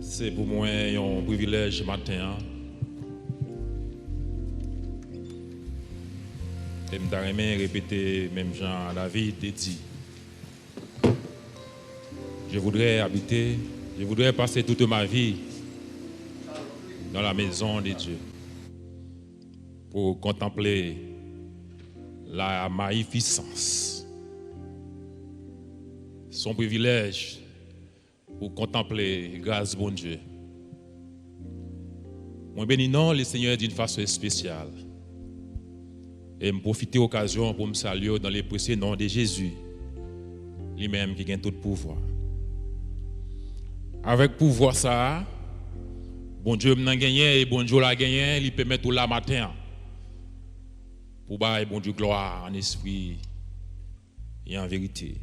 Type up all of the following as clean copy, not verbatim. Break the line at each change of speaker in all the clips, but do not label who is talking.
C'est pour moi un privilège matin. Et je vais répéter même Jean David dit. Je voudrais habiter, je voudrais passer toute ma vie dans la maison de Dieu pour contempler la magnificence, son privilège pour contempler grâce bon Dieu. Moi bénis non le Seigneur d'une façon spéciale et me profiter de l'occasion pour me saluer dans les précieux noms de Jésus, lui-même qui gagne tout pouvoir. Avec pouvoir ça, bon Dieu m'a gagné et bon Dieu l'a gagné, il permet tout la matin pour bailler bon Dieu gloire en esprit et en vérité.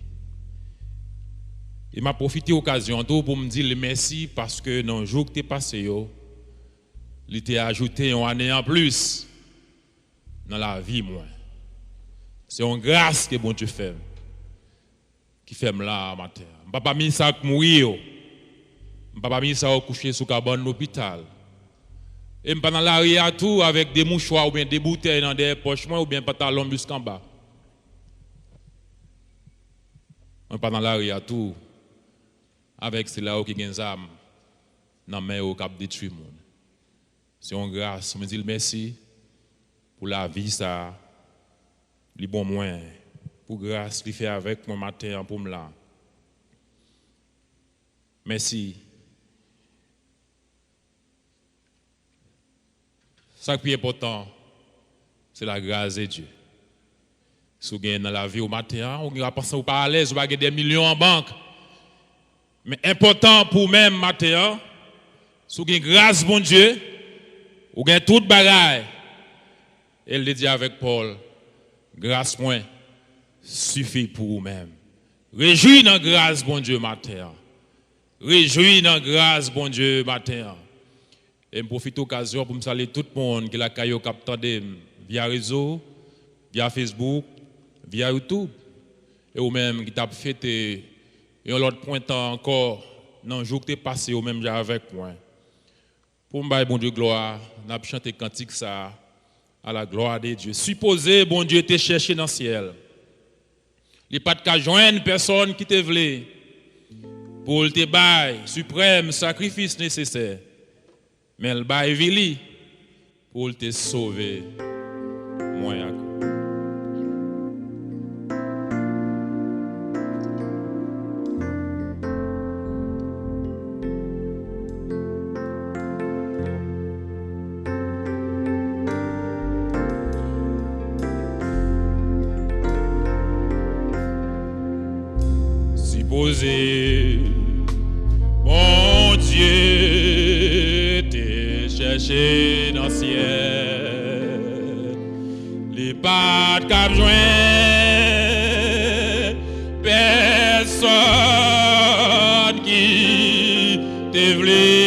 Il m'a profité de l'occasion pour me dire merci parce que dans le jour que tu es passé, il t'a ajouté une année en plus dans la vie. C'est une grâce que bon Dieu fait, qui fait là matin. Je ne peux pas mis ça pour mourir. Je ne peux pas mis ça pour coucher sous cabane de l'hôpital. Et je ne peux pas dans l'arrière tout avec des mouchoirs ou bien des bouteilles dans des poches ou bien pantalon jusqu'en bas. Je ne peux pas dans l'arrière tout avec cela qui gagne âme dans main au cap détruire monde. C'est une grâce, je me dis merci pour la vie ça, les bons moyens, pour grâce qu'il fait avec mon matin pour me là. Merci. Ce qui est important, c'est la grâce de Dieu. Si vous gagnez dans la vie au matin, on va penser pas à l'aise, vous va gagner des millions en banque. Mais important pour même matin, si vous gagnez grâce bon Dieu, vous gagnez toute bagaille. Elle le dit avec Paul, grâce moi suffit pour vous-même. Réjouis dans grâce bon Dieu matin. Réjouis dans grâce bon Dieu matin. Et je profite de l'occasion pour me saluer tout le monde qui l'a caillou capté via réseau, via Facebook, via YouTube. Et ou même qui t'a fêté et l'autre point encore dans le jour que tu es passé au même jour avec moi. Pour me bon Dieu gloire, on a chanté cantique ça à la gloire de Dieu. Supposez bon Dieu te chercher dans le ciel. Il n'y a pas de cas joindre personne qui te voulait pour te bailler suprême sacrifice nécessaire. Mais le bail vili pour te sauver. Moi supposé mon Dieu te chercher dans le ciel, les pas de cap joint personne qui te voulait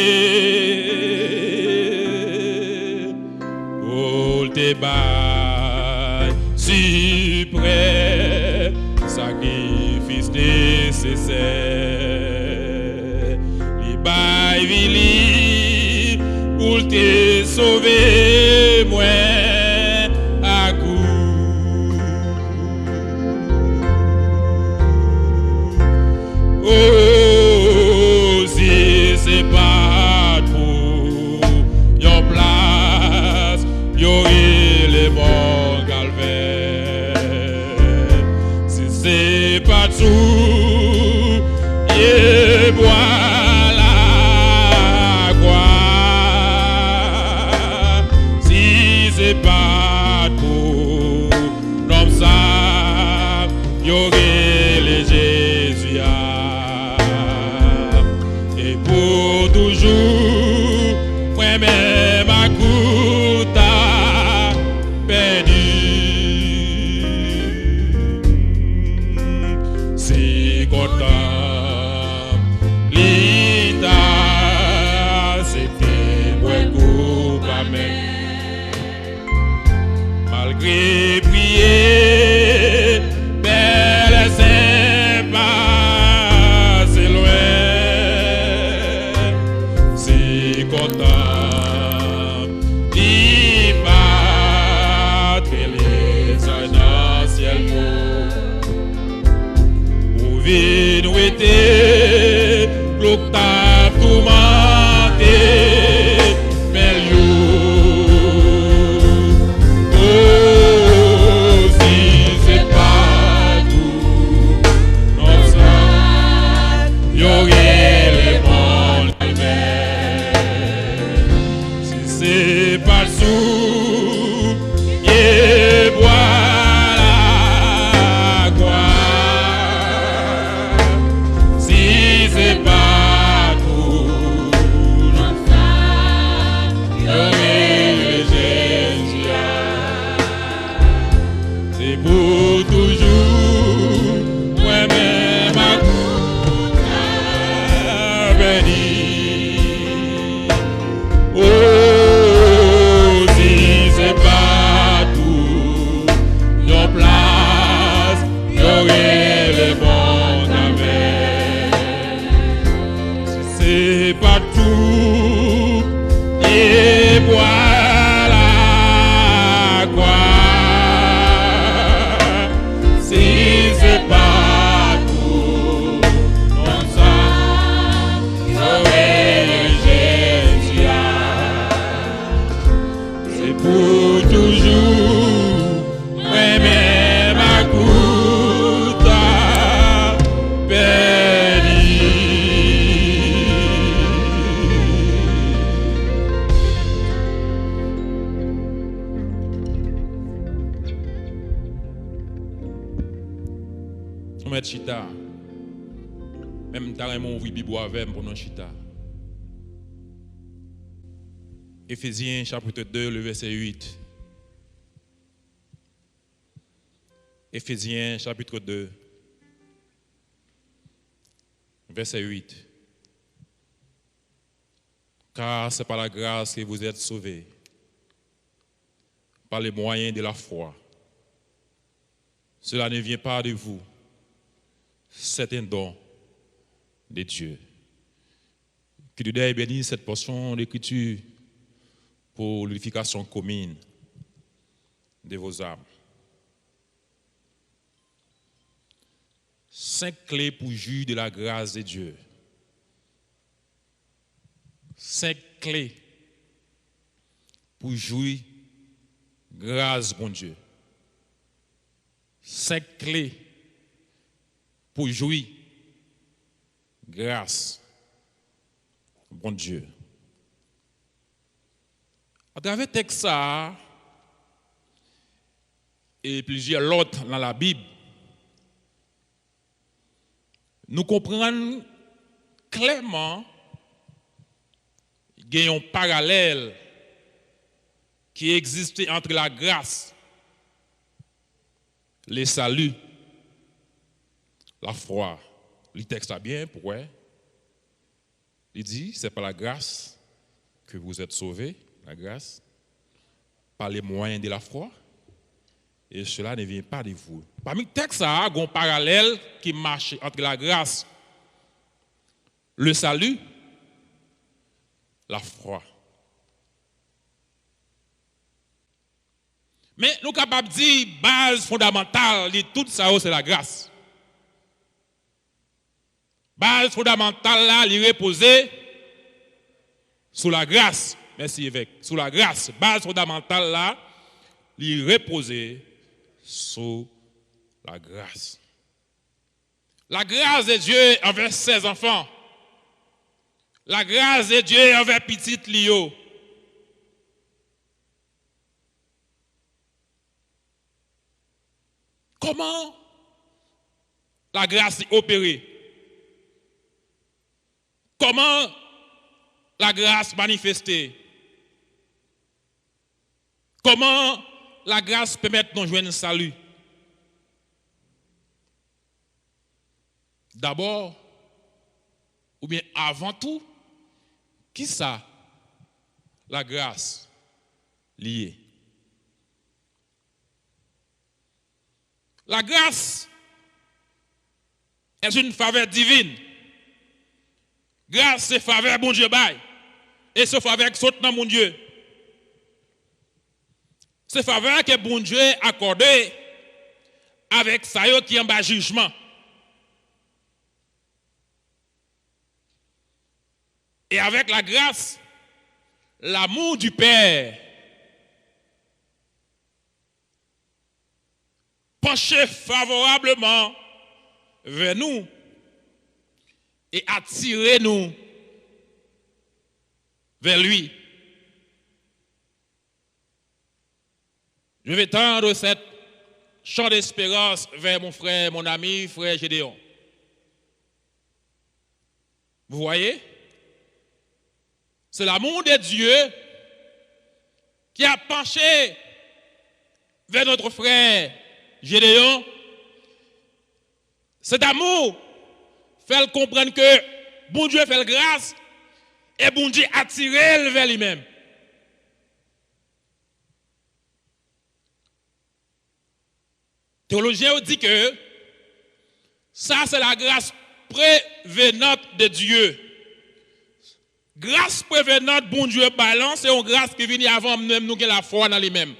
pour te bailler suprême sacrifice nécessaire, les bails vili pour te sauver moi à coup. Oh, si c'est pas pour your place, y'aurait les morts calvaire. Si c'est pas tout, et voilà quoi. Si béni. Oh, si c'est pas tout, nos places, y'aurait les bons avec. Si c'est pas tout, et voilà quoi. Si c'est pas tout, comme ça, j'aurais Jésus. C'est pour toujours, moi-même à coûte béni. On met chita. Même t'as mon ouvri Bible avec pour nos chita. Éphésiens chapitre 2, le verset 8. Éphésiens chapitre 2, verset 8. Car c'est par la grâce que vous êtes sauvés, par les moyens de la foi. Cela ne vient pas de vous, c'est un don de Dieu. Que Dieu ait béni cette portion d'écriture pour l'édification commune de vos âmes. 5 clés pour jouir de la grâce de Dieu. 5 clés pour jouir grâce bon Dieu. 5 clés pour jouir grâce bon Dieu. À travers texte ça et plusieurs autres dans la Bible, nous comprenons clairement qu'il y a un parallèle qui existait entre la grâce, le salut, la foi. Le texte a bien, pourquoi? Il dit, c'est par la grâce que vous êtes sauvés, la grâce, par les moyens de la foi, et cela ne vient pas de vous. Parmi les textes, il y a un parallèle qui marche entre la grâce, le salut, la foi. Mais nous sommes capables de dire base fondamentale de tout ça, c'est la grâce. Base fondamentale là, il repose sous la grâce. Merci évêque. Sous la grâce. Base fondamentale là, il repose sous la grâce. La grâce de Dieu envers ses enfants. La grâce de Dieu envers petit Lio. Comment la grâce est opérée? Comment la grâce manifestée? Comment la grâce permet de nous joindre le salut? D'abord, ou bien avant tout, qui ça? La grâce liée. La grâce est une faveur divine. Grâce, c'est faveur, bon Dieu, bail. Et ce faveur qui saute dans mon Dieu. C'est faveur que bon Dieu a accordé avec ça qui est en bas jugement. Et avec la grâce, l'amour du Père penché favorablement vers nous et attirer nous vers lui. Je vais tendre cette chant d'espérance vers mon frère, mon ami, frère Gédéon. Vous voyez? C'est l'amour de Dieu qui a penché vers notre frère Gédéon. Cet amour fait comprendre que bon Dieu fait grâce et bon Dieu attire vers lui-même. Théologien dit que ça c'est la grâce prévenante de Dieu. Grâce prévenante, bon Dieu balance, c'est une grâce qui vient avant même nous qui la foi dans lui-même.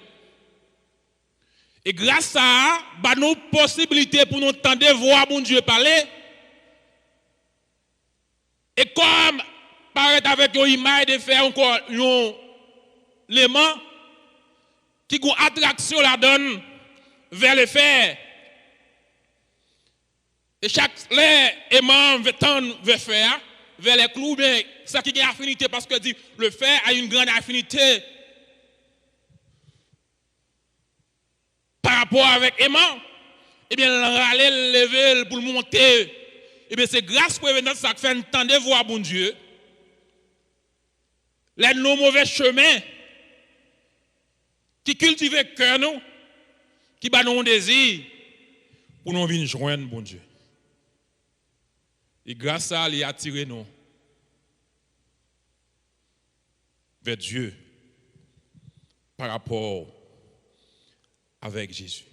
Et grâce à ça, bah nous possibilité pour nous entendre voir bon Dieu parler. Et comme paraît avec une image de faire encore un élément qui a une attraction la donne vers le fer. Et chaque aimant veut tendre vers fer, vers les clous, mais ça qui a une affinité parce que dit le fer a une grande affinité par rapport avec aimant. Eh bien, aller lever pour monter. Eh bien, c'est grâce pour événement ça fait entendre voir bon Dieu. Les nos mauvais chemins qui cultivent le cœur nous, qui bat nos désirs pour nous venir joindre bon Dieu. Et grâce à ça, il a attiré nous vers Dieu par rapport avec Jésus.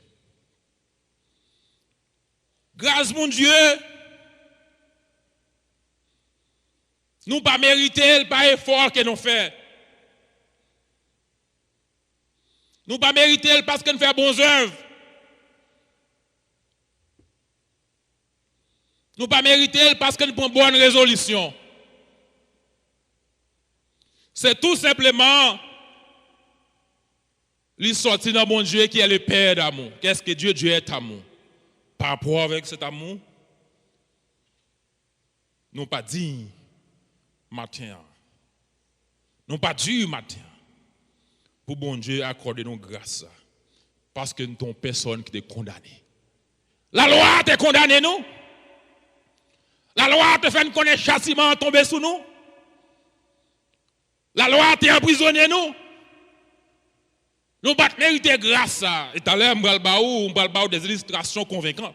Grâce mon Dieu, nous pas mériter par effort que nous faisons. Nous pas mériter parce que nous faisons bonnes œuvres. Nous pas mériter parce que nous prenons bonne résolution. C'est tout simplement il sorti dans mon Dieu qui est le Père d'amour. Qu'est-ce que Dieu? Dieu est amour. Par rapport avec cet amour, nous pas dit matin. Nous pas dit matin. Pour bon Dieu accorder nos grâces. Parce que nous sommes personne qui est condamné. La loi te condamné nous. La loi te fait connaître châtiment tomber sous nous. La loi te emprisonné nous. Nous ne pouvons pas mériter grâce à. Et tout à l'heure, on va des illustrations convaincantes.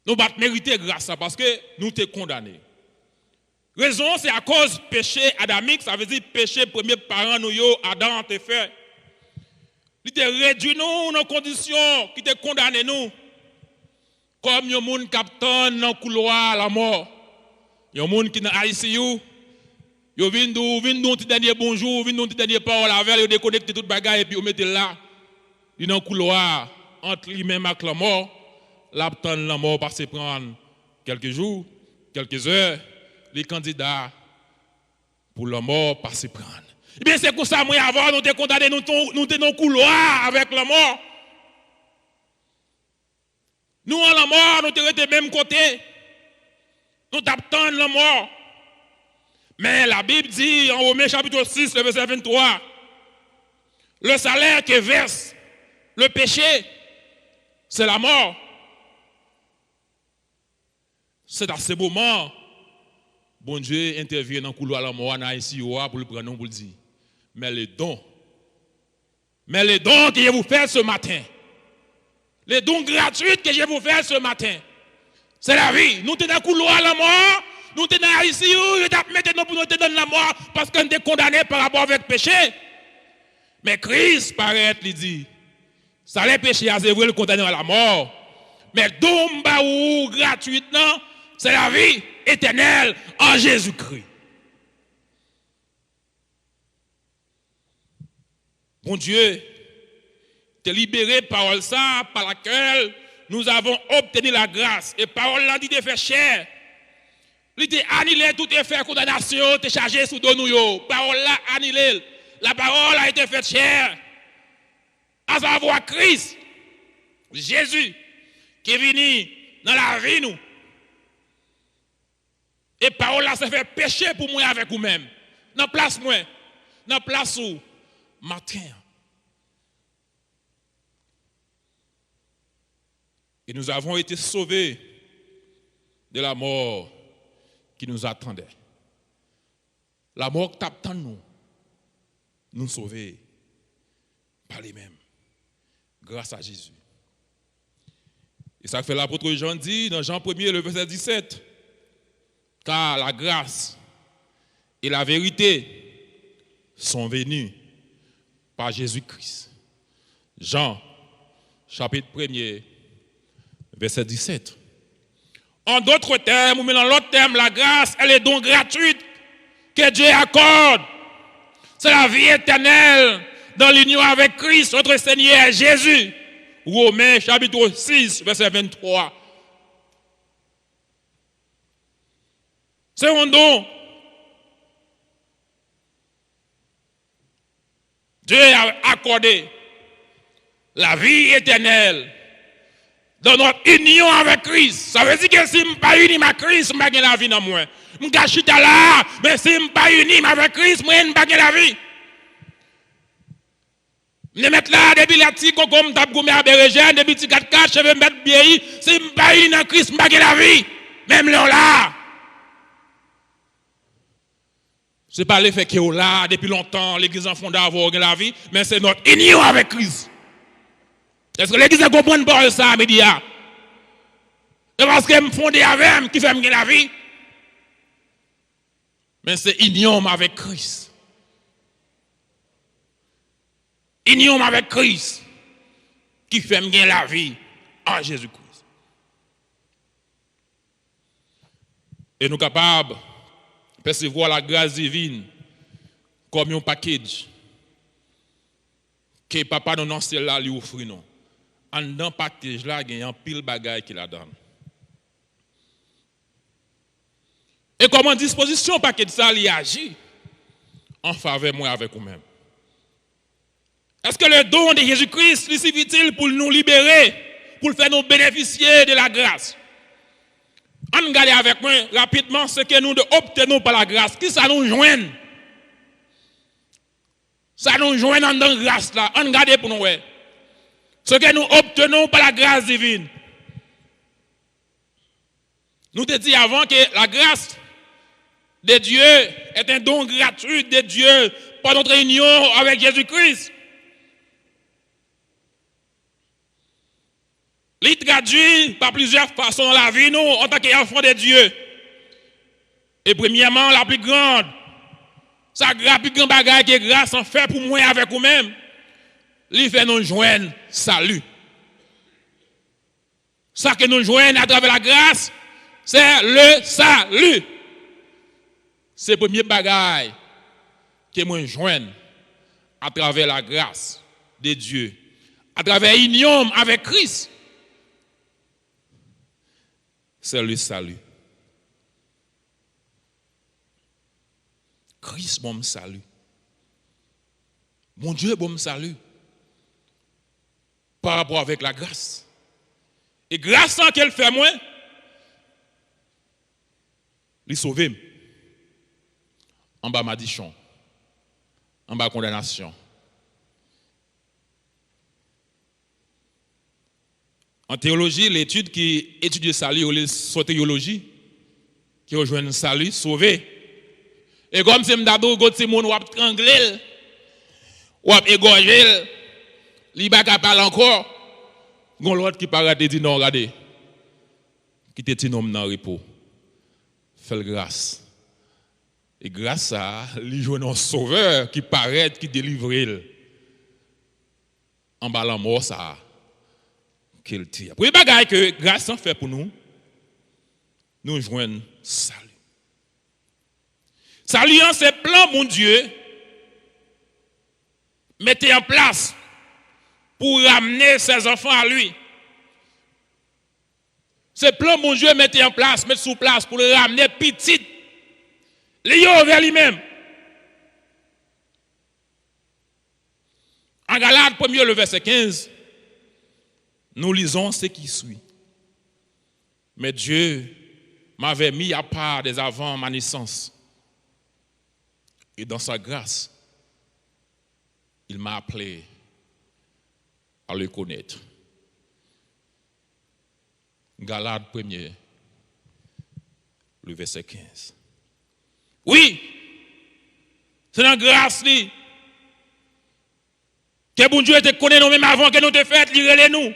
Nous ne pouvons pas mériter grâce à parce que nous sommes condamnés. Raison, c'est à cause du péché adamique, ça veut dire péché premier parent, nous, Adam, te fait. Il te réduit nous dans conditions qui te condamné nous. Comme un monde captain dans le couloir à la mort. Il y a un monde qui est dans ICU. Yo vinn nous petit dernier bonjour, vinn nous petit dernier parole avec, yo déconnecter toute bagaille et puis on mette là. Il dans couloir entre lui-même et la mort, l'attend la mort passer prendre quelques jours, quelques heures, les candidats pour la mort passer prendre. Eh bien c'est comme ça moi avant nous te condamné nous dans le couloir avec la mort. Nous en la mort, nous te resté même côté. Nous t'attendons la mort. Mais la Bible dit en Romains chapitre 6, le verset 23, le salaire que verse le péché, c'est la mort. C'est à ce moment, bon Dieu intervient dans le couloir de la mort, ici, pour le prendre, pour le dire. Mais les dons que je vous fais ce matin, les dons gratuits que je vous fais ce matin, c'est la vie. Nous sommes dans le couloir de la mort. Nous sommes ici, nous mettons pour nous donner la mort parce qu'on est condamné par rapport avec le péché. Mais Christ paraît, il dit, ça les péchés, c'est vrai, le condamné à la mort. Mais domba ou gratuitement, c'est la vie éternelle en Jésus-Christ. Bon Dieu, te libéré par ça, par laquelle nous avons obtenu la grâce. Et parole là dit de faire chair. Il t'a annulé tout effet de condamnation, t'es chargé sous nous. Parole là annulée. La parole a été faite chair. À savoir Christ, Jésus, qui est venu dans la vie nous. Et parole là s'est fait péché pour moi avec vous-même. Dans place moi, dans place où matin. Et nous avons été sauvés de la mort qui nous attendait. La mort qui t'attend nous sauver par les mêmes, grâce à Jésus. Et ça fait l'apôtre Jean dit dans Jean 1er, le verset 17, car la grâce et la vérité sont venues par Jésus-Christ. Jean, chapitre 1er, verset 17. En d'autres termes, ou dans l'autre terme, la grâce, elle est donc gratuite que Dieu accorde. C'est la vie éternelle dans l'union avec Christ, notre Seigneur Jésus. Romains, chapitre 6, verset 23. C'est un don. Dieu a accordé la vie éternelle dans notre union avec Christ. Ça veut dire que si je ne suis pas uni avec Christ, je n'ai pas la vie dans moi. Je suis caché là, mais si je ne suis pas uni avec Christ, je n'ai pas la vie. Je vais mettre là, depuis la petite comme table goumé à Bérégène, depuis petit 4-4, je vais mettre bien. Si je ne suis pas uni avec Christ, je n'ai pas la vie. Même là. Ce n'est pas l'effet qui est là, depuis longtemps, l'église en fond d'avoir la vie, mais c'est notre union avec Christ. Est-ce que l'église comprend pas ça, média? C'est parce qu'elle me fondé avec qui fait me la vie. Mais c'est union avec Christ. Union avec Christ qui fait me la vie en Jésus-Christ. Et nous sommes capables de percevoir la grâce divine comme un package que papa nous non c'est là lui offre nous. En dans package là il y a un pile bagaille qui la donne. Et comment disposition package ça il agit en faveur moi avec vous-même. Est-ce que le don de Jésus-Christ lui suffit-il pour nous libérer, pour faire nous bénéficier de la grâce? On regarde avec moi rapidement ce que nous obtenons par la grâce. Qui ça nous joint? Ça nous joint dans la grâce là. On regarde pour nous. Ce que nous obtenons par la grâce divine. Nous te dit avant que la grâce de Dieu est un don gratuit de Dieu par notre union avec Jésus-Christ. Il traduit par plusieurs façons dans la vie, nous, en tant qu'enfants de Dieu. Et premièrement, la plus grande, la plus grande bagaille que grâce en fait pour moi avec vous-même, il fait nous joindre salut. Ça que nous joignons à travers la grâce, c'est le salut. C'est le premier bagaille que nous joignons à travers la grâce de Dieu, à travers l'union avec Christ. C'est le salut. Christ, bon salut. Mon Dieu, bon salut. Par rapport avec la grâce. Et grâce en qu'elle fait moi, il sauve. En bas malédiction. En bas condamnation. En théologie, l'étude qui étudie le salut, ou la soteriologie, qui rejoint le salut, sauvé. Et comme si m'dabou gote moun wap tranglel, wap égorgel, li ba ka parler encore, gon l'autre qui paraît dit non, regardez. Qui te ti nom nan repos. Fais grâce. Et grâce à li joine un sauveur qui paraît qui délivre en bas la mort ça. Qu'il tire. Pour les bagailles que grâce en fait pour nous, nous joignons salut. Salut, c'est plan, mon Dieu, mettez en place pour ramener ses enfants à lui. Ce plan, mon Dieu, mettez en place, mettez sous place pour le ramener petit, lié vers lui-même. En Galates 1er, le verset 15, nous lisons ce qui suit. Mais Dieu m'avait mis à part des avant ma naissance. Et dans sa grâce, il m'a appelé à le connaître. Galates 1er, le verset 15. Oui, c'est dans la grâce que bon Dieu te connaît nous même avant que nous te faites, lire nous.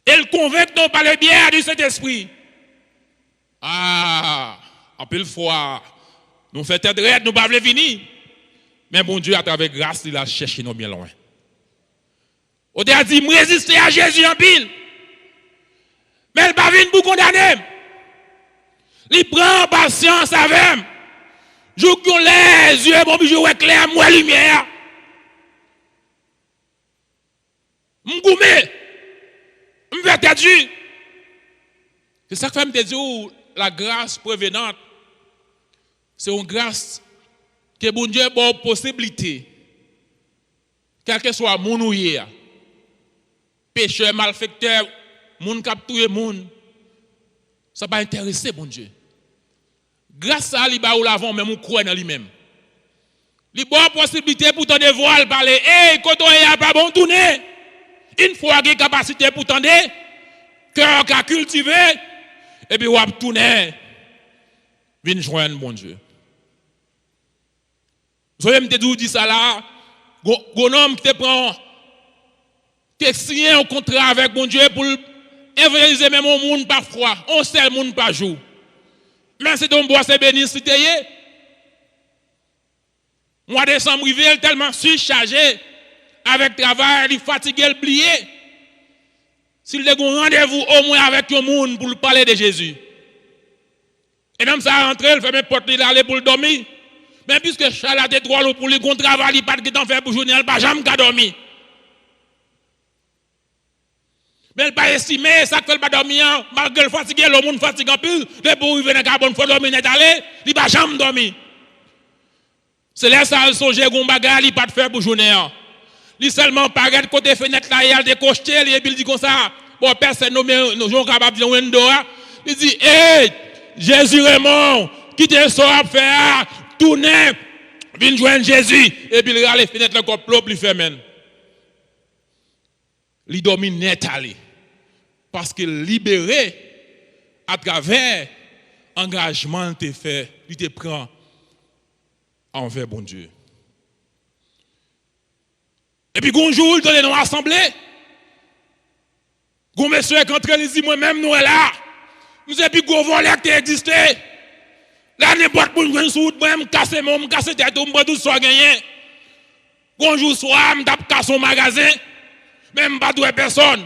Elle convainc nous par le biais du Saint-Esprit en pile fois, nous faisons tête raide, nous ne pouvons pas venir. Mais bon Dieu, à travers grâce, il a cherché nous bien loin. On a dit, résister à Jésus en pile. Mais il ne va pas venir pour condamner. Il prend patience avec moi. Je les yeux, bon, je vois clair, moi, lumière. M'goumé. M'fait têtu. C'est ça que je me dis, la grâce prévenante, c'est une grâce que bon Dieu a une possibilité, quel que soit mon ou hier, pécheur, malfaiteur, moun kap touye moun, ça va intéresser bon Dieu. Grâce à lui, ou l'avant, même on croit dans lui-même. Il y a une possibilité pour ton devoir parler. Hey, quand on est pas bon tourner, une fois qu'il y a capacité pour tendre, cœur qu'a cultivé, et puis on va tourner, viens joindre bon Dieu. Vous savez, je dis ça là, un homme qui te prend, qui signe un contrat avec bon Dieu pour évangéliser même un monde pas froid, un seul monde pas jour. Mais c'est donc bois c'est béni si t'es. Mois de décembre rivé tellement surchargé avec travail, il fatigué, il plié. S'il a un rendez-vous au moins avec tout le monde pour parler de Jésus. Et même ça rentre, il fait mes portes, il aller pour dormir. Mais puisque Charles a droit pour le bon travail, il pas de temps faire pour journée, il pas jamais dormir. Mais il pas estimé ça que fait pas dormir malgré le fatigué, le monde fatigué en plus, de pour arriver dans la bonne fois dormir net aller, il pas jamais dormir. C'est là ça le songer gon bagarre, il pas de faire pour journée. Il seulement paraît côté fenêtre là, il a décoché, et puis il dit comme ça, bon personne nommé nous gens capable de window, il dit hey, Jésus Raymond, qui te sort faire tourner, viens joindre Jésus et puis il a les fenêtres encore plus fermées. Il domine net aller. Parce qu'il libéré à travers engagement qu'il fait, il te prend envers bon Dieu. Et puis, un jour, il donne dans l'assemblée. Un monsieur est entré, il dit, moi-même, nous sommes là. Nous sommes plus gros volets qui existent. Là, n'importe pour nous, sous moi, me casser mon, casser tête, me tout soit gagné. Un jour, soir, me tape casse son magasin. Même pas doué personne.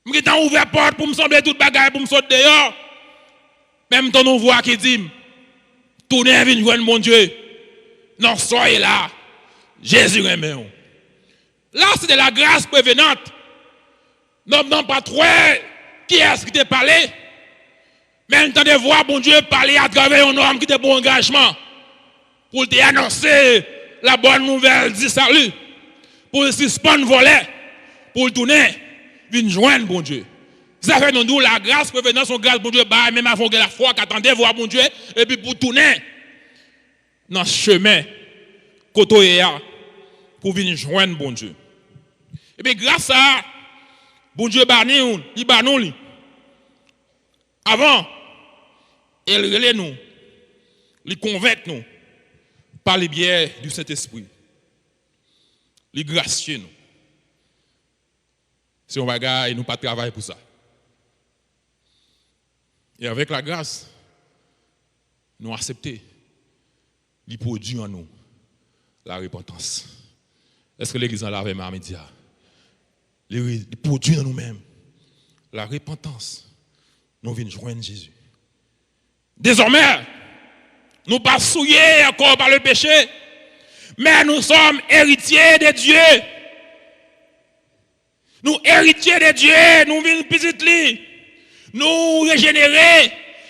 Je suis ouvert porte pour me sembler toute bagaille pour me sauter dehors. Même ton on voit qui dit, tournez venir joindre mon Dieu. Non, soyez là. Jésus aime. Là, c'est de la grâce prévenante. Non, pas trop. Qui est-ce qui t'a parlé? Mais entendez voir bon Dieu parler à travers un homme qui t'a pour engagement. Pour te annoncer la bonne nouvelle du salut. Pour suspendre voler. Pour tourner. Viens joindre bon Dieu. Ça fait nous la grâce prévenante, son grâce bon Dieu, bah, même avant que la foi qu'attendait voir bon Dieu, et puis pour tourner dans ce chemin, côté pour venir joindre bon Dieu. Et puis grâce à bon Dieu, il bat nous. Avant, il relève nous, il convainc nous par les biais du Saint-Esprit. Il gracieux nous. Si on va gagner, et nous pas travailler pour ça. Et avec la grâce, nous accepter, il produit en nous la repentance. Est-ce que l'Église en l'a avec ma média? Il produit en nous-mêmes la repentance. Nous venons joindre Jésus. Désormais, nous ne pas souillés encore par le péché, mais nous sommes héritiers de Dieu. Nous héritiers de Dieu, nous venons petit, nous régénérer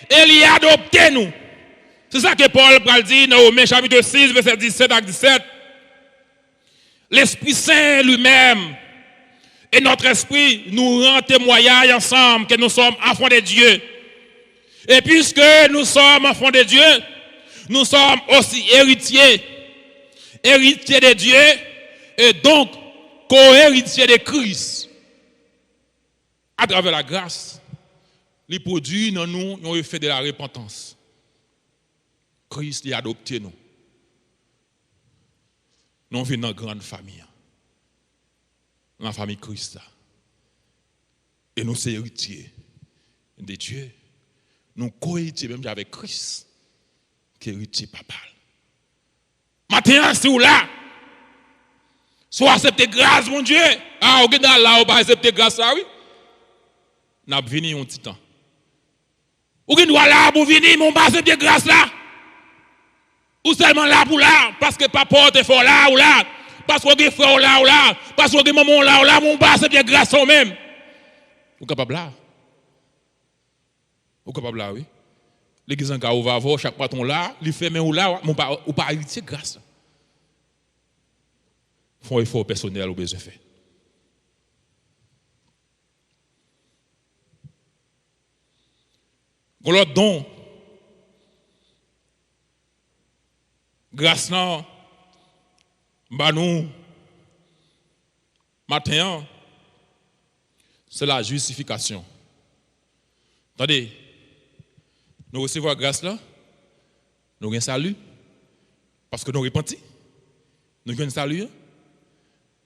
et il adopter nous. C'est ça que Paul dit dans Romains chapitre 6, verset 17 à 17. L'Esprit Saint lui-même et notre esprit nous rend témoignage ensemble que nous sommes enfants de Dieu. Et puisque nous sommes enfants de Dieu, nous sommes aussi héritiers. Héritiers de Dieu et donc co-héritiers de Christ. À travers la grâce, les produits dans nous ont fait de la repentance. Christ a adopté nous. Nous venons dans une grande famille. Dans la famille Christ. Et nous sommes héritiers de Dieu nous co-héritiers même avec Christ, qui héritier papa. Maintenant, si vous là, soit accepter grâce, mon Dieu. Ah, ok, dans là, on va accepter grâce, ça, oui. N'a venu un petit temps. Ou qui doit là pour venir, mon pas accepter grâce là. Ou seulement là pour là, parce que papa est fort là ou là. Parce que vous frère là ou là. Parce que maman là ou là, mon pas accepter grâce au même. Vous capable là? Vous capable là, oui. L'église en cas où va voir chaque patron là, il fait mais ou là, mon pas ou pas héritier grâce. Font effort personnel ou besoin fait. L'autre don, grâce non, bah nous, matin, c'est la justification. Attendez, nous recevons la grâce là, nous avons un salut, parce que nous repentons, nous avons un salut.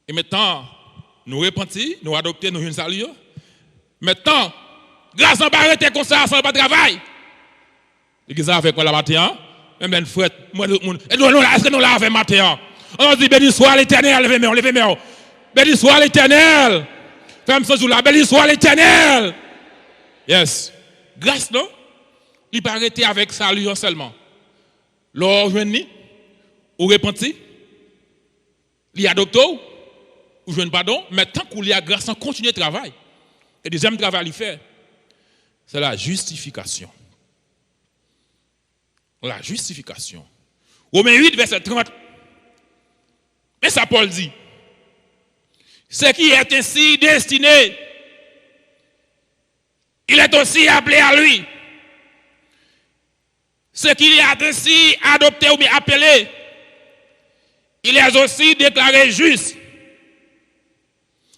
Et maintenant, nous repentons, nous adoptons, nous avons un salut. Maintenant, grâce à pas arrêter comme ça, sans pas travail. Et qui ça avec quoi la matin? Même les frères, est-ce que nous l'avons matin? On dit béni soit l'Éternel, levez-moi. Béni soit l'Éternel. Femme ce jour-là, béni soit l'Éternel. Yes. Grâce, non? Il peut arrêter avec salut seulement. L'or venu, ou repenti, il y a docteur, ou je ne pardon, mais tant qu'il y a grâce, on continue le travail. Et deuxième travail, il fait, c'est la justification. La justification. Romains 8, verset 30. Mais ça, Paul dit, ce qui est ainsi destiné, il est aussi appelé à lui. Ce qui est ainsi adopté ou bien appelé, il est aussi déclaré juste.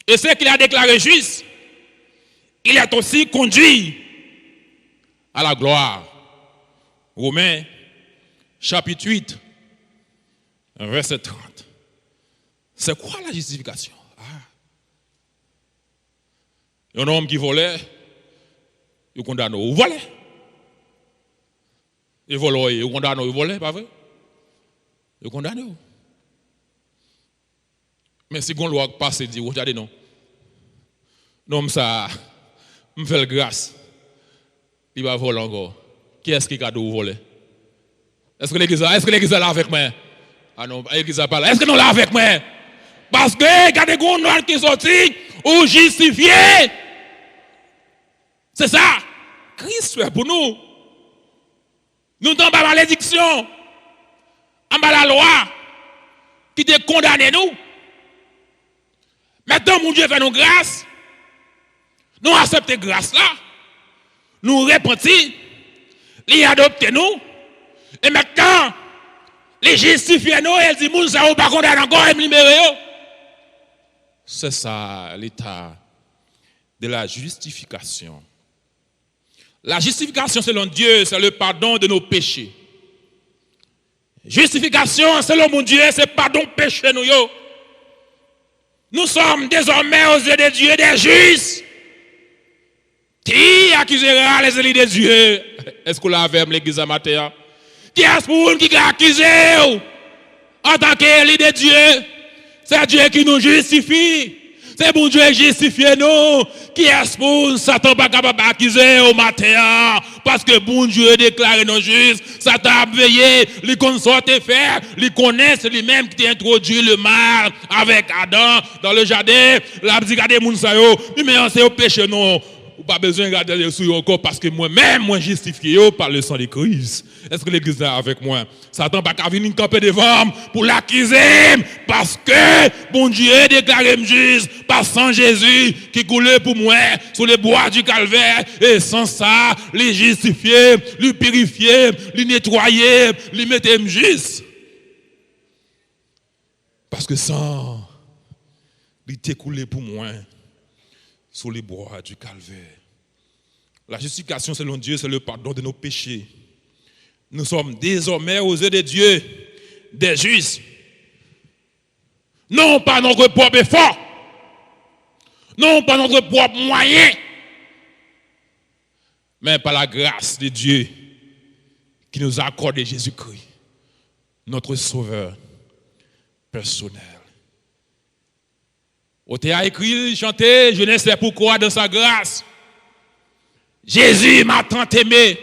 Et ce qu'il a déclaré juste, il est aussi conduit à la gloire. Romains, chapitre 8, verset 30. C'est quoi la justification? Un homme qui volait, il condamne au voler. Il vole, il condamne au voler, pas vrai? Il condamne. Mais si on loi passe et dit, regardez non. Non, ça, me fait grâce. Il va voler encore. Qui est-ce qui a dû voler? Est-ce que l'église est là avec moi? Ah non, l'église n'est pas là. Est-ce que nous là avec moi? Parce que, regardez, il y a des gens qui sont sortis ou justifiés. C'est ça. Christ fait pour nous. Nous tombons à malédiction. En bas la loi qui te condamné nous. Maintenant, mon Dieu fait nous grâce. Nous acceptons grâce là. Nous repentons. Il adopte nous. Et maintenant, les justifier nous. Elle dit, moun ça ou pas condamné encore et me libérer. C'est ça l'état de la justification. La justification selon Dieu, c'est le pardon de nos péchés. Justification selon mon Dieu, c'est pardon péché nous. Nous sommes désormais aux yeux de Dieu des justes. Qui accusera les élus de Dieu? Est-ce que vous l'avez l'église à matin? Qui est-ce pour qui a accusé en tant qu'élus de Dieu? C'est Dieu qui nous justifie. C'est bon Dieu justifier nous. Qui est-ce pour Satan pas capable d'accuser au matin? Parce que bon Dieu déclare nos justes. Satan a veillé, il consort et faire, il connaît, c'est lui-même qui a introduit le mal avec Adam dans le jardin. La dit regardez moun sa yo, mais c'est au péché non. Pas besoin de regarder les souilles encore parce que moi-même, moi justifié par le sang de Christ. Est-ce que l'église est avec moi? Satan n'a pas venir camper devant pour l'accuser parce que bon Dieu déclaré juste par sang Jésus qui coulait pour moi sur les bois du calvaire et sans ça, les justifier, les purifier, les nettoyer, les mettre juste. Parce que sang, il était coulé pour moi sur les bois du calvaire. La justification selon Dieu, c'est le pardon de nos péchés. Nous sommes désormais aux yeux de Dieu des justes. Non pas notre propre effort, non pas notre propre moyen, mais par la grâce de Dieu qui nous a accordé Jésus-Christ, notre Sauveur personnel. Au théâtre écrit, chanté, je ne sais pourquoi dans sa grâce, Jésus m'a tant aimé.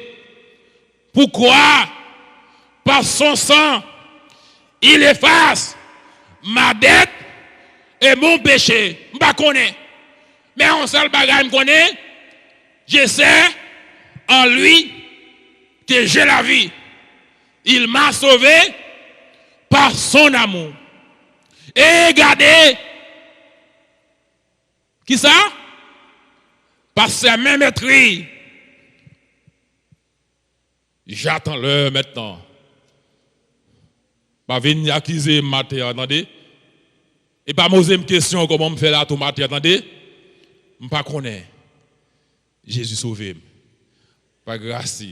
Pourquoi? Par son sang, il efface ma dette et mon péché. Je ne connais pas. Mais on seul bagage me connaît. Je sais en lui que j'ai la vie. Il m'a sauvé par son amour. Et regardez, qui ça? Par ses mêmes maîtrises. J'attends l'heure maintenant. Pas venir accuser matin, attendez. Et pas me poser une question comment me faire là tout matin, attendez. Je ne connais pas. Jésus sauvé. Par grâce.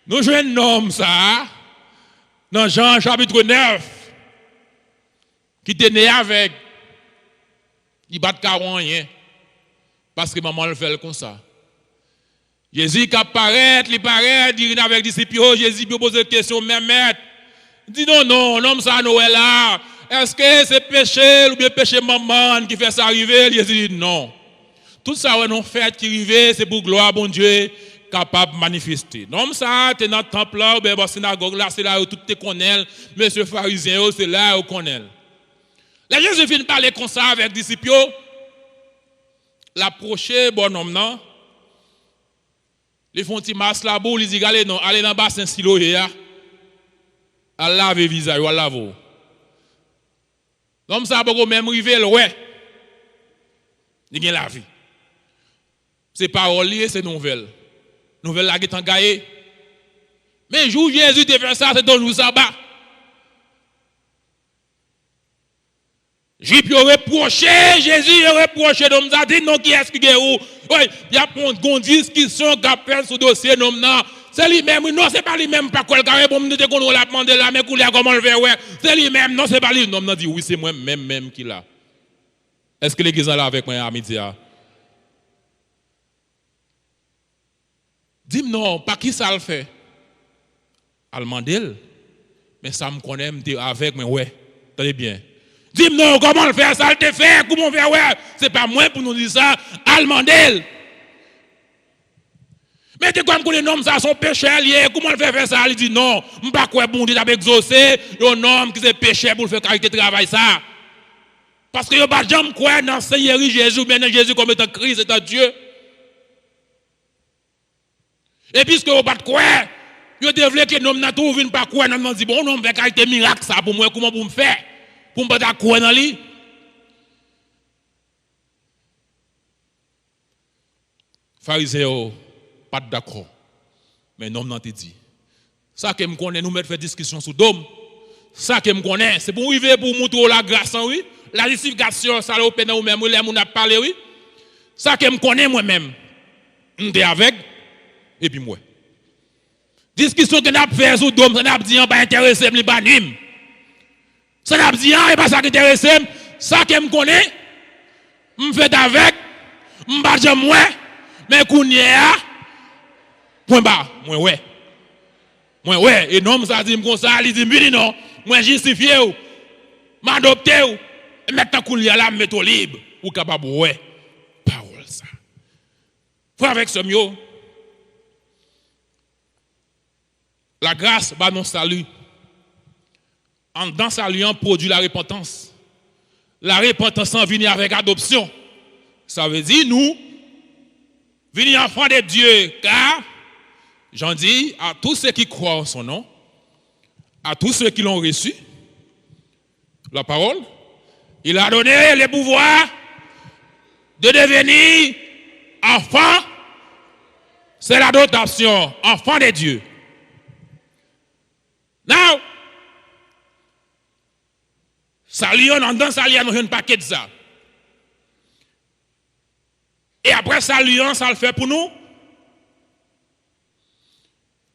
Nous jouons un homme ça, dans Jean chapitre 9, qui était né avec, il bat 40 rien, parce que maman le fait comme ça. Jésus qui apparaît, il paraît, il dit avec les disciples, Jésus pose une question, même maître. Il dit non, l'homme ça Noël là, est-ce que c'est péché ou bien péché maman qui fait ça arriver? Jésus dit non. Tout ça on a fait qui arrive, c'est pour gloire bon Dieu capable de manifester. L'homme ça, tu es dans le temple là, ou bien dans la synagogue là, c'est là où tout te connaît, monsieur pharisien, c'est là où connaît. Là Jésus vient parler comme ça avec les disciples, l'approcher bon homme non. Les font petit masse là bas, ils disent allez non, allez dans le bassin Siloé là. À laver visage, à laver. L'homme ça beaucoup même river ouais. Il y a la vie. C'est parole liée, c'est nouvelle. Nouvelle là qui est engagée. Mais jour Jésus te fait ça, c'est dans le sabbat. J'ai pu reprocher, Jésus a reproché, l'homme ça dit non, qui est-ce qui est où? Oui, il y a une discussion qui a fait sur le dossier, non, c'est lui-même, non, c'est pas lui-même, pas quoi le carré, pour me dire qu'on l'a demandé là, mais comment le faire, ouais. C'est lui-même, non, c'est pas lui. Non, on dit, oui, c'est moi-même qui l'a. Est-ce que l'église est là avec moi à midi? Dis-moi non, pas qui ça le fait? Almandel, mais ça me connaît, avec moi, ouais. Tenez bien. Dis-moi non, comment le faire, ça le te fait, comment faire, ouais. C'est pas moi pour nous dire ça, Almandel. Mais tu comme les noms ça son péché lié, comment le faire ça? Il dit non, je ne sais pas quoi bon Dieu a exaucé un homme qui est péché pour faire qualité de travail ça. Parce que je ne sais pas jamais quoi dans le Seigneur Jésus, mais dans Jésus comme étant Christ, étant Dieu. Et puisque vous ne pas quoi, vous devez que l'homme n'a trouvé pas quoi, l'homme dit bon, on fait qualité miracle ça pour moi, comment pour me faire? Pour me pas quoi dans lui? Pharisien, pas d'accord. Mais non, non, te dit. Ça que me connaît, nous mettre faire discussion sur dôme. Ça que me connaît, c'est pour arriver pour montrer la grâce, oui. La justification, ça l'a opéré ou même, les gens ont parlé, oui. Ça que me connaît moi-même. On est avec, et puis moi. Discussion que nous avons fait sur dôme, ça n'a pas dit, pas intéressé, mais pas nim. Ça n'a pas dit, et pas ça qui intéresse, ça que me connaît, me fait avec, me bat jamais moi, mais qu'on y est, point bas, moi ouais. Moi ouais, et non, ça dit comme ça, il dit, non, moi justifié ou, m'adopté ou, et maintenant qu'on y a là, me mettre libre, ou capable, ouais. Parole ça. Faut avec ce mieux. La grâce, bah non salut. Dans salut, on produit la repentance. La repentance en vient avec adoption. Ça veut dire, nous, venir enfants de Dieu, car, j'en dis à tous ceux qui croient en son nom, à tous ceux qui l'ont reçu, la parole, il a donné le pouvoir de devenir enfant. C'est l'adoption, enfant de Dieu. Now, saluons, dans saluons, nous avons un paquet de ça. Et après saluons, ça le fait pour nous.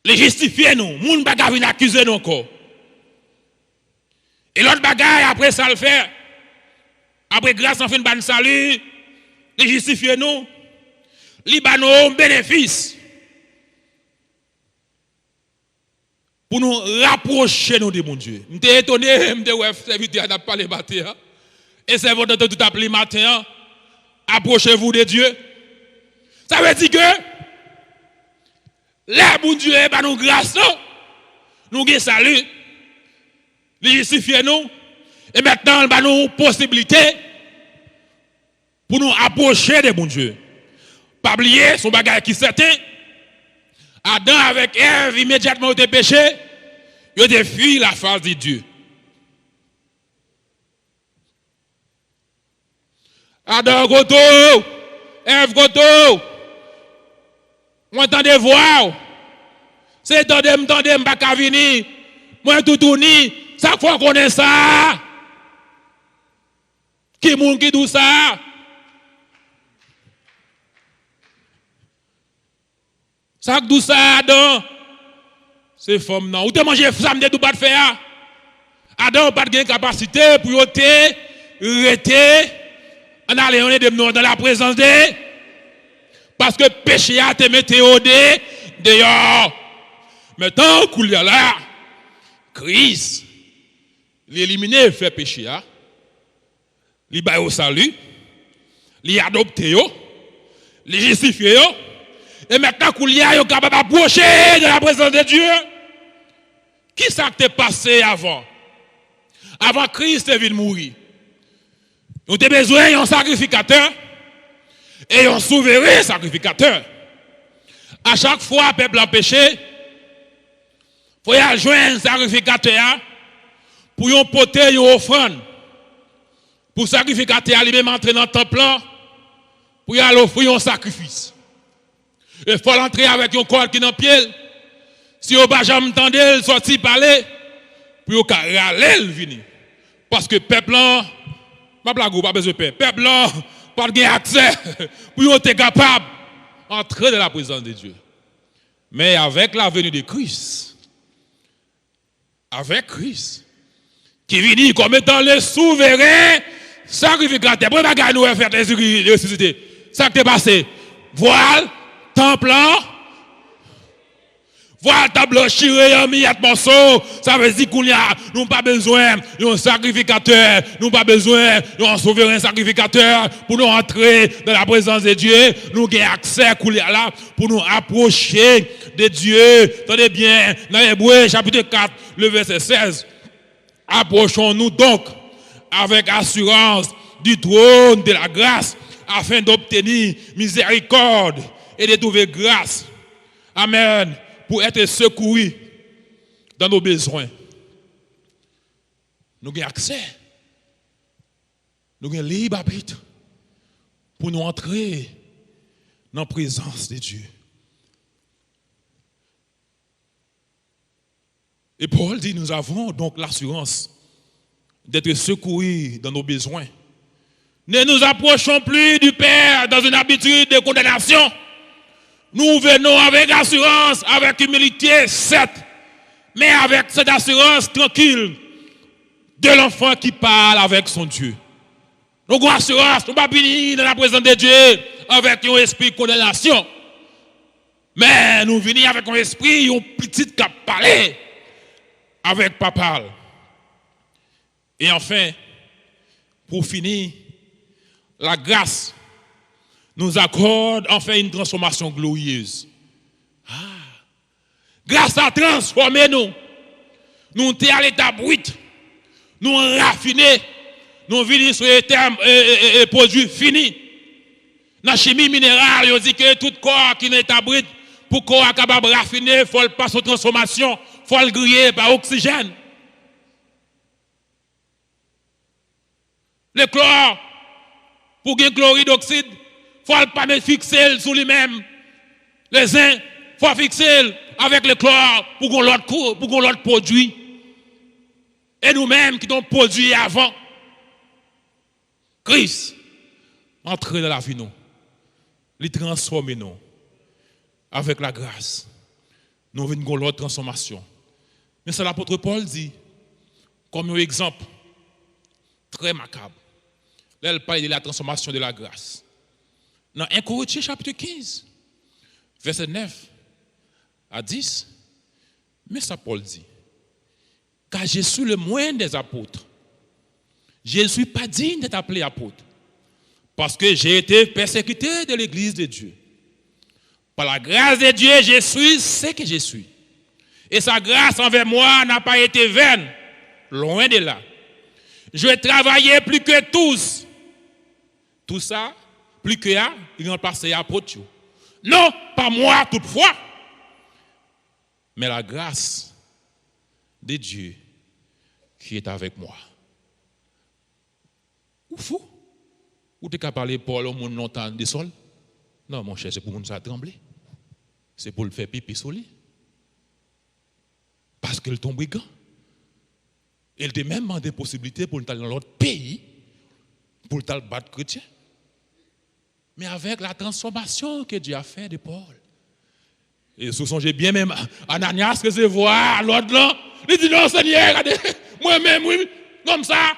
Les justifier nous. Moun baga vient accuser nous encore. Et l'autre bagaille, après ça le fait. Après grâce en fin de ban salut, les justifier nous. Li ba nous bénéfice. pour nous rapprocher nous de mon Dieu. Je suis étonné, je suis serviteur n'a pas les matin. Et c'est votre tout appelé matin. Approchez-vous de Dieu. Ça veut dire que là, mon Dieu, est nous grâce, nous avons salut, il justifie nous, et maintenant, il nous une possibilité pour nous approcher de mon Dieu. Pas oublier son bagage qui certain. Adam avec Ève, immédiatement, ils ont péché, ils ont fui la face de Dieu. Adam Goto, Ève Goto, on entendez voir. C'est m'tendez m'pa venir. Moi tout tourni, chaque fois qu'on est ça. Qui moun qui dit ça? Ça que ça Adam. C'est femme non. Ou te manger femme de tout pas de faire. Adam pas de capacité pour rester en aller on est dans la présence de parce que péché a te mette au dehors. Maintenant, qu'il y a là, Christ, l'éliminer fait péché, il va au salut, il adopte, il justifie, et maintenant qu'il y a, il est capable d'approcher de la présence de Dieu. Qui ça t'est passé avant? Avant Christ est venu mourir. Nous avons besoin d'un sacrificateur et un souverain sacrificateur. À chaque fois, le peuple a péché, il faut y joindre un sacrificateur pour y porter une offrande. Pour le sacrificateur, lui-même entrer dans le temple pour y aller offrir un sacrifice. Il faut entrer avec un corps qui est dans le pied. Si vous n'avez jamais entendu, il sortit parler, pour y râler le venir. Parce que le peuple, ma blague, pas besoin de paix. Le peuple, pas de accès pour être capable d'entrer dans la présence de Dieu. Mais avec la venue de Christ, qui vient comme étant le souverain sacrificateur, pour ne nous faire des ressusciter. Ça qui est passé, voile, temple, voilà tableau chiré, mis à morceau. Ça veut dire qu'on a, nous pas besoin d'un sacrificateur, nous pas besoin d'un souverain sacrificateur pour nous entrer dans la présence de Dieu. Nous avons accès là pour nous approcher de Dieu. Tenez bien, dans Hébreux chapitre 4, le verset 16. Approchons-nous donc avec assurance du trône de la grâce afin d'obtenir miséricorde et de trouver grâce. Amen. Pour être secourus dans nos besoins. Nous avons accès. Nous avons libre arbitre pour nous entrer dans la présence de Dieu. Et Paul dit, nous avons donc l'assurance d'être secourus dans nos besoins. Ne nous approchons plus du Père dans une habitude de condamnation. Nous venons avec assurance, avec humilité, certes, mais avec cette assurance tranquille de l'enfant qui parle avec son Dieu. Nous avons assurance, nous ne sommes pas venir dans la présence de Dieu avec un esprit de condamnation. Mais nous venons avec un esprit, un petit qui parle avec papa. Et enfin, pour finir, la grâce nous accorde enfin une transformation glorieuse. Grâce à transformer nous. Nous sommes à l'état brut. Nous raffinés. Nous venons sur les termes et produits finis. Dans la chimie minérale, on dit que tout corps qui est à l'état brut, pour qu'on soit capable de raffiner, il faut le passer aux transformations, il faut le griller par oxygène. Le chlore, pour gagner chlorure d'oxyde, il ne faut pas mettre fixer sur lui-même. Le zinc, il faut fixer avec le chlore pour qu'on l'autre produit. Et nous-mêmes qui avons produit avant. Christ, entrer dans la vie, nous. Les transformer, nous. Avec la grâce. Nous venons de l'autre transformation. Mais c'est l'apôtre Paul dit, comme un exemple très macabre. Là, il parle de la transformation de la grâce. Dans 1 Corinthiens chapitre 15, verset 9 à 10, Mais ça, Paul dit, car je suis le moindre des apôtres. Je ne suis pas digne d'être appelé apôtre, parce que j'ai été persécuté de l'Église de Dieu. Par la grâce de Dieu, je suis ce que je suis. Et sa grâce envers moi n'a pas été vaine, loin de là. Je travaillais plus que tous. Tout ça, plus que ça, il en passé apôtre. Non, pas moi toutefois, mais la grâce de Dieu qui est avec moi. Ou fou? Ou tu as parlé Paul au monde longtemps de sol? Non, mon cher, c'est pour nous ça trembler. C'est pour le faire pipi sur lui. Parce qu'il tombe brigand. Il te même demandé possibilité pour aller dans l'autre pays, pour le battre chrétien. Mais avec la transformation que Dieu a fait de Paul. Et ce songez bien même Ananias que je vois l'autre là. Il dit non Seigneur, regardez, moi-même, oui, comme ça.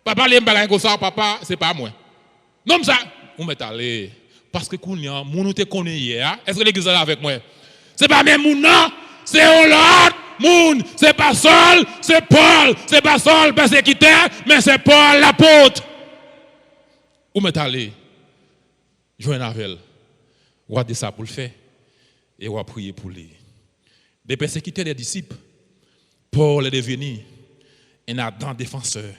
Papa, les m'bagaille comme ça, papa, c'est pas moi. Non, comme ça, on m'est allé. Parce que quand nous te connaissons hier, est-ce que l'église est là avec moi? C'est pas même mon non, c'est l'autre monde. C'est pas Saul, c'est Paul. C'est pas Saul persécuteur, mais c'est Paul l'apôtre. Où m'est allé? Je un avec. On va dire ça pour le faire. Et on va prier pour lui. Des persécuteurs des disciples, Paul est devenu un ardent défenseur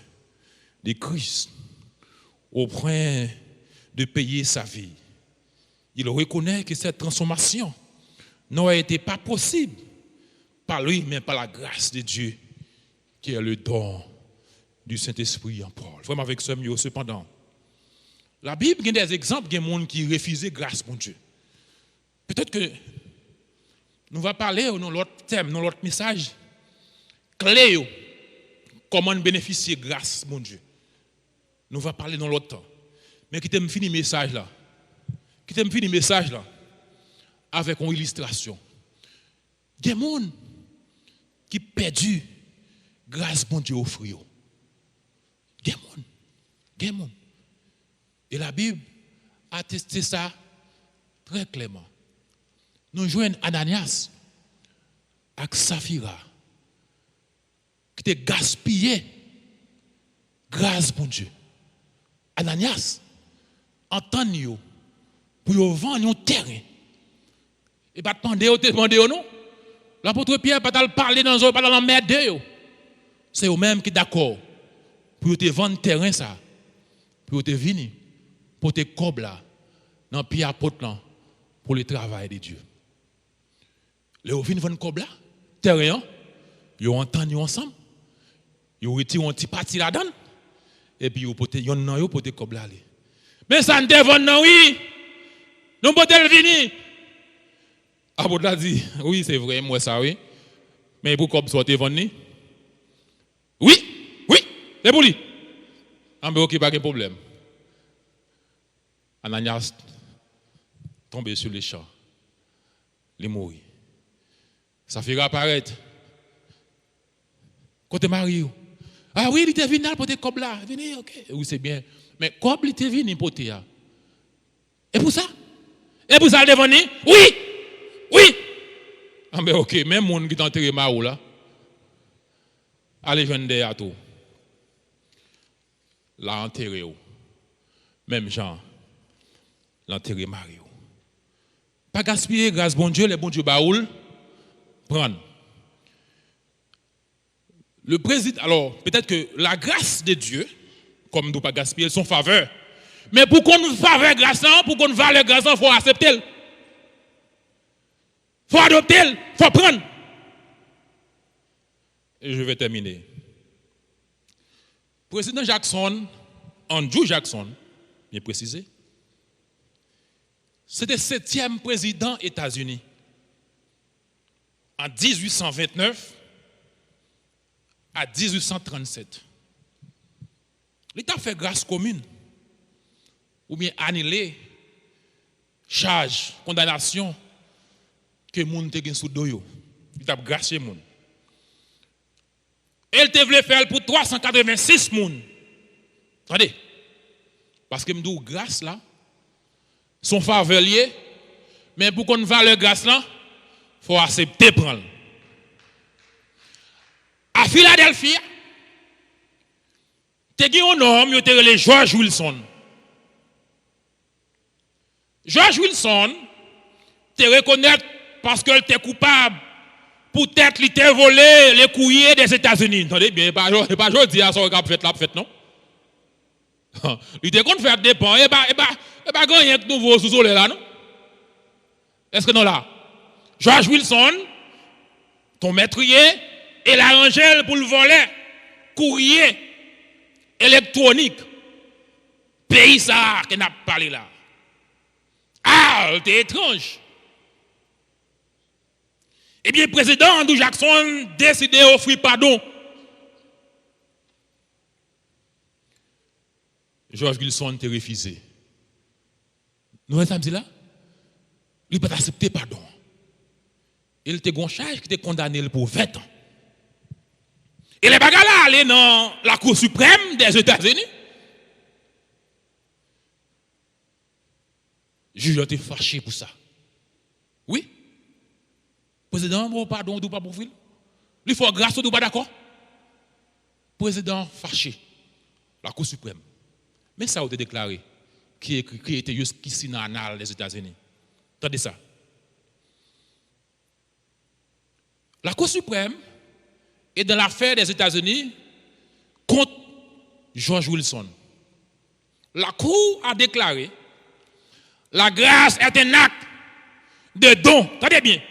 de Christ au point de payer sa vie. Il reconnaît que cette transformation n'aurait été pas possible par lui, mais par la grâce de Dieu, qui est le don du Saint-Esprit en Paul. Vraiment avec ce mieux, cependant. La Bible a des exemples de gens qui refusaient grâce, mon Dieu. Peut-être que nous allons parler dans l'autre thème, dans l'autre message, clé, comment bénéficier de grâce, mon Dieu. Nous allons parler dans l'autre temps. Mais qui t'aime fini le message là. Qui t'aime fini le message là. Avec une illustration. Il y a des gens qui ont perdu grâce, mon Dieu, au fruit. Il y a des gens. Et la Bible a testé ça très clairement. Nous jouons Ananias avec Saphira qui te gaspillé grâce mon Dieu. Ananias entend pour vendre un terrain. Et pas demander non. L'apôtre Pierre pas parler dans pas dans la merde. C'est eux même qui d'accord pour te vendre terrain ça. Pour te venir pour te cob là dans pied apôtre pour le travail de Dieu. Les vins vont cob là, terrain, ils entendent ensemble. Ils retirent un petit parti là-dedans et puis ils pote yon nan yo pour te cob là. Mais ça ne te vend non oui. Nous pote le venir. Apôtre a dit, oui, c'est vrai, moi ça oui. Mais pour cob soit te vendre oui, c'est pour lui. Ah ben OK, pas de problème. Ananias tombé sur les champs. Il mourit. Ça fait apparaître. Côté Marie. Ah oui, il était venu pour te cob là. Venez, OK. Oui, c'est bien. Mais cob il était venu pour te. Et pour ça? Et pour ça, il est venu? Oui. Ah ben OK, même monde qui t'a enterré Marou là. Allez, je ne à tout. L'a enterré. Même Jean. L'enterré Mario. Pas gaspiller grâce bon Dieu, les bon Dieu baoul, prendre. Le président, alors peut-être que la grâce de Dieu, comme nous pas gaspiller son faveur, mais pour qu'on nous faveur grâce, pour qu'on valeur grâce, il faut accepter. Il faut adopter, il faut prendre. Et je vais terminer. Président Jackson, Andrew Jackson, bien précisé, c'était le 7e président des États-Unis. En 1829 à 1837. L'État fait grâce commune ou bien annuler charge, condamnation que les gens ont sous doyo. Il a grâce les gens. Elle te voulait faire pour 386 personnes. Attendez. Parce que me dis grâce là, son faveur lié, mais pour qu'on valeur grâce là, il faut accepter prendre. à Philadelphie, il y a un homme, il était George Wilson. George Wilson, te reconnaître parce qu'il était coupable. Peut-être qu'il était volé les courriers des États-Unis. Attendez bien, pas aujourd'hui à ce qu'on a fait la fête, non? Il était qu'on fait des pans, et pas rien de nouveau sous soleil là, non? Est-ce que non là? George Wilson, ton maîtrier, et l'arrangé pour le voler, courrier électronique. Pays ça qu'on a parlé là. Ah, c'est étrange. Eh bien, le président Andrew Jackson décidé d'offrir pardon. George Wilson t'a refusé. Nous avons dit là, il n'a pas accepté pardon. Il était un charge qui était condamné pour 20 ans. Et les bagages là allaient dans la Cour suprême des États-Unis. Le juge était fâché pour ça. Oui. Président, bon, pardon, ou pas pour vous. Il faut grâce ou pas d'accord. Président fâché. La Cour suprême. Mais ça a été déclaré. Qui était juste qui signe dans l'annale des États-Unis. Attendez ça. La Cour suprême est dans l'affaire des États-Unis contre George Wilson. La Cour a déclaré la grâce est un acte de don. Attendez bien.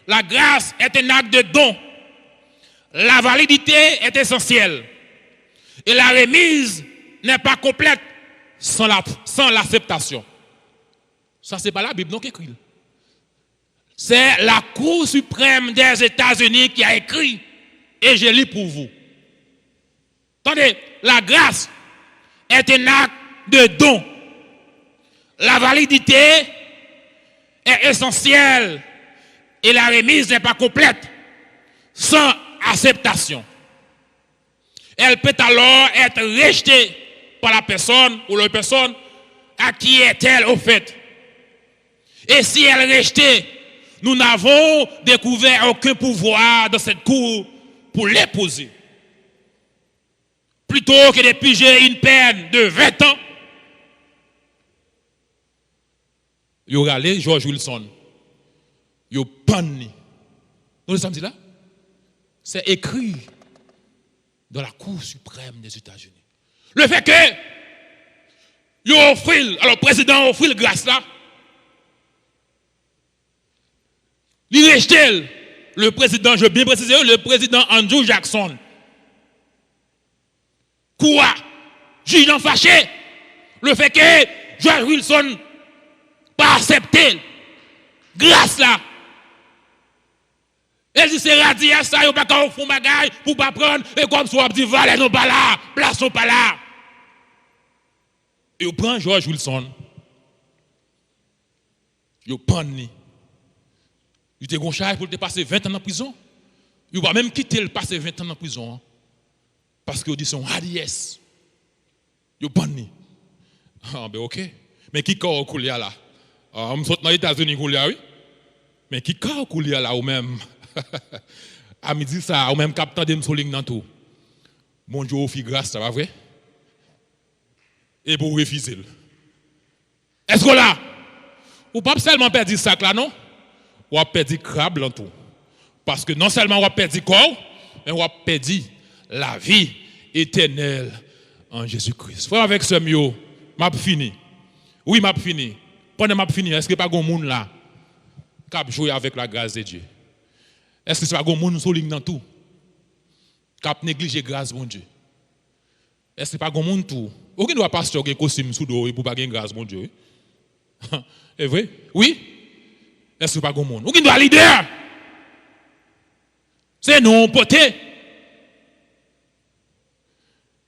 La grâce est un acte de don. La validité est essentielle. Et la remise n'est pas complète sans l'acceptation. Ça, ce n'est pas la Bible non, qui écrit. C'est la Cour suprême des États-Unis qui a écrit. Et je lis pour vous. Attendez, la grâce est un acte de don. La validité est essentielle et la remise n'est pas complète sans acceptation. Elle peut alors être rejetée par la personne ou la personne à qui est-elle au fait. Et si elle est rejetée, nous n'avons découvert aucun pouvoir dans cette cour pour l'épouser. Plutôt que de piger une peine de 20 ans, il y aura les George Wilson. Il y a panni. Nous le samedi là, c'est écrit dans la Cour suprême des États-Unis. Le fait que il offre, alors le président offre le grâce là, il rejette le président, je veux bien préciser, le président Andrew Jackson. Quoi? Juge en fâché. Le fait que George Wilson pas accepté grâce là. Elle dit c'est radier ça, il pas qu'à faire bagaille pour pas prendre et comme soit dit valet non pas là, place non pas là. Et on prend George Wilson. Il prend ni. Il était gonchage pour te passer 20 ans en prison. Il va même quitter le passer 20 ans en prison. Parce qu'il dit son radies. Il prend ni. Ah ben OK. Mais qui corps coulé là? Ah, on saute dans les États-Unis coulé oui. Mais qui corps coulé là ou même à midi ça ou même capteur de m'souligne dans tout. Bon Dieu offre grâce, ça va vrai? Et pour refuser. Est-ce que là ou pas seulement perdre sac là non? Ou a perdu crabe dans tout. Parce que non seulement on a perdu corps, mais on a perdu la vie éternelle en Jésus-Christ. Frère avec ce mieux, m'a fini. Oui, m'a fini. Pendant m'a fini, est-ce que pas grand monde là qui a joué avec la grâce de Dieu? Est-ce que c'est pas grand monde souligne dans tout? Qui a négligé grâce de Dieu? Est-ce que pas grand monde tout? Aucun doit pasteur qui costume sous dos pour pas gagner grâce de Dieu. Est vrai? Oui? Est-ce que pas grand monde? Aucun doit leader? C'est non porté.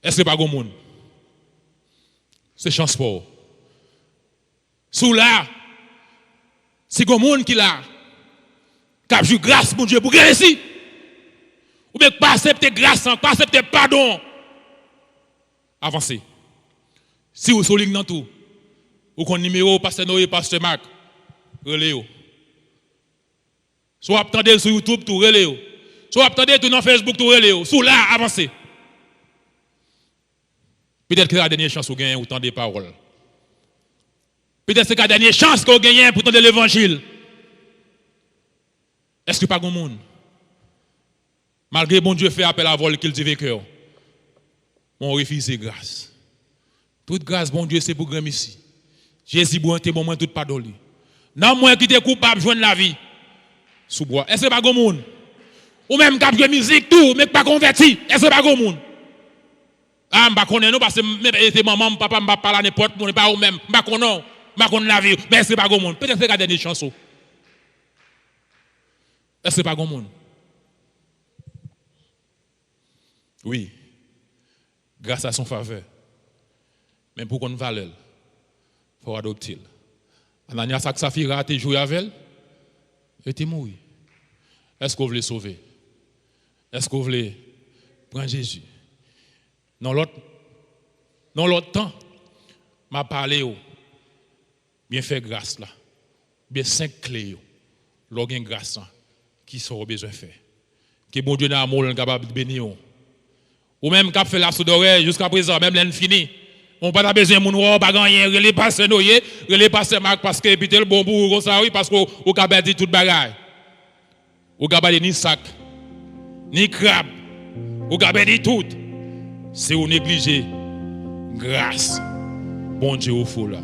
Est-ce que pas grand monde? C'est chance pour. Sous là, c'est grand monde qui là, qui a joué grâce, mon Dieu, pour gagner ici. Ou bien pas accepter grâce, pas accepter pardon. Avancez. Si vous soulignez dans tout, ou qu'on numéro, pasteur Noé, pasteur Marc, relais. Soit attendez sur YouTube, tout relais. So, attendez tout dans Facebook, tout relais, sous là, avancez. Peut-être que c'est la dernière chance vous gagnez autant de paroles. Peut-être que c'est la dernière chance que vous gagnez pour entendre l'évangile. Est-ce que pas grand monde? Malgré bon Dieu fait appel à vol qu'il dit vainqueur. On refuse grâce. Toute grâce, bon Dieu, c'est pour grand ici. Jésus, bon, t'es bon, moi, tout pardon. Non, moi qui t'es coupable, joindre la vie. Sous bois. Est-ce que pas grand monde? Ou même qui a musique, tout, mais pas converti. Est-ce que pas grand monde? Ah, je ne connais pas parce que c'est maman, papa, je ne parle à n'importe qui, pas ou même. Je ne connais la vie, mais est-ce que pas grand monde? Peut-être que c'est la dernière chanson. Est-ce que pas grand monde? Oui. Grâce à son faveur. Mais pour qu'on valeur, il faut adopter. Ananias et Saphira a joué avec elle et tu mort. Est-ce que vous voulez sauver? Est-ce que vous voulez prendre Jésus? Dans l'autre temps, m'a parlé bien fait grâce là. Bien 5 clés l'organe grâce qui sont besoin de faire. Que bon Dieu n'a amour capable de bénir. Ou même qui fait la soudorée jusqu'à présent même l'infini. On pas besoin de moun pas gagner relé passer noyer, relé passer Marc parce que puis le bon bourg comme ça oui parce que au capable dit toute bagaille. Au capable ni sac, ni crabe. Au capable dit tout. C'est au négliger grâce. Bon Dieu au fou là.